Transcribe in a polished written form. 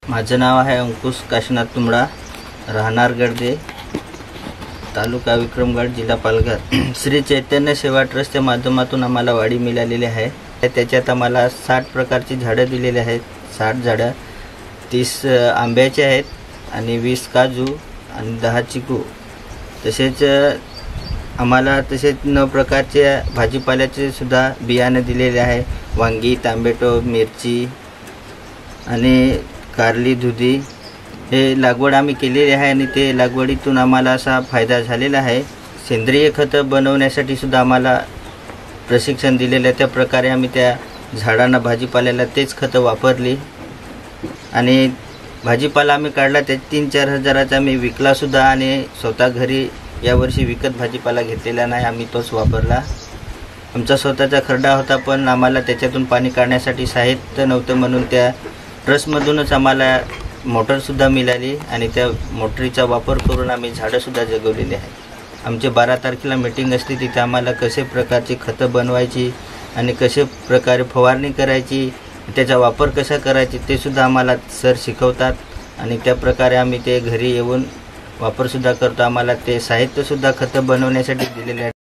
माझं नाव आहे अंकुश काशीनाथ तुंबडा, राहणार गडदे, तालुका विक्रमगड, जिल्हा पालघर। श्री चैतन्य सेवा ट्रस्टच्या माध्यमातून आम्हाला वाडी मिळालेली आहे। त्याच्यात आम्हाला 60 प्रकारची झाडं दिलेली आहेत। 60 झाडं, 30 आंब्याचे आहेत आणि 20 काजू आणि 10 चिकू। तसेच आम्हाला 9 प्रकारचे भाजीपाल्याचे सुद्धा बियाणे दिलेले आहे। वांगी, टोमॅटो, मिरची आणि कारली, दुधी हे लागवड आम्ही केलेली आहे आणि ते लागवडीतून आम्हाला असा फायदा झालेला आहे। सेंद्रिय खत बनवण्यासाठी सुद्धा आम्हाला प्रशिक्षण दिलेलं आहे। त्या प्रकारे आम्ही त्या झाडांना, भाजीपाल्याला तेच खत वापरली आणि भाजीपाला आम्ही काढला। त्या 3-4 हजाराचा आम्ही विकला सुद्धा आणि स्वतः घरी यावर्षी विकत भाजीपाला घेतलेला नाही, आम्ही तोच वापरला। आमचा स्वतःचा खड्डा होता, पण आम्हाला त्याच्यातून पाणी काढण्यासाठी साहित्य नव्हतं, म्हणून त्या ट्रस्टमधूनच आम्हाला मोटरसुद्धा मिळाली आणि त्या मोटरीचा वापर करून आम्ही झाडंसुद्धा जगवलेली आहेत। आमचे 12 तारखेला मीटिंग असते, तिथे आम्हाला कसे प्रकारची खतं बनवायची आणि कसे प्रकारे फवारणी करायची, त्याचा वापर कसा करायची ते सुद्धा आम्हाला सर शिकवतात आणि त्या प्रकारे आम्ही ते घरी येऊन वापरसुद्धा करतो। आम्हाला ते साहित्यसुद्धा खतं बनवण्यासाठी दिलेले आहे।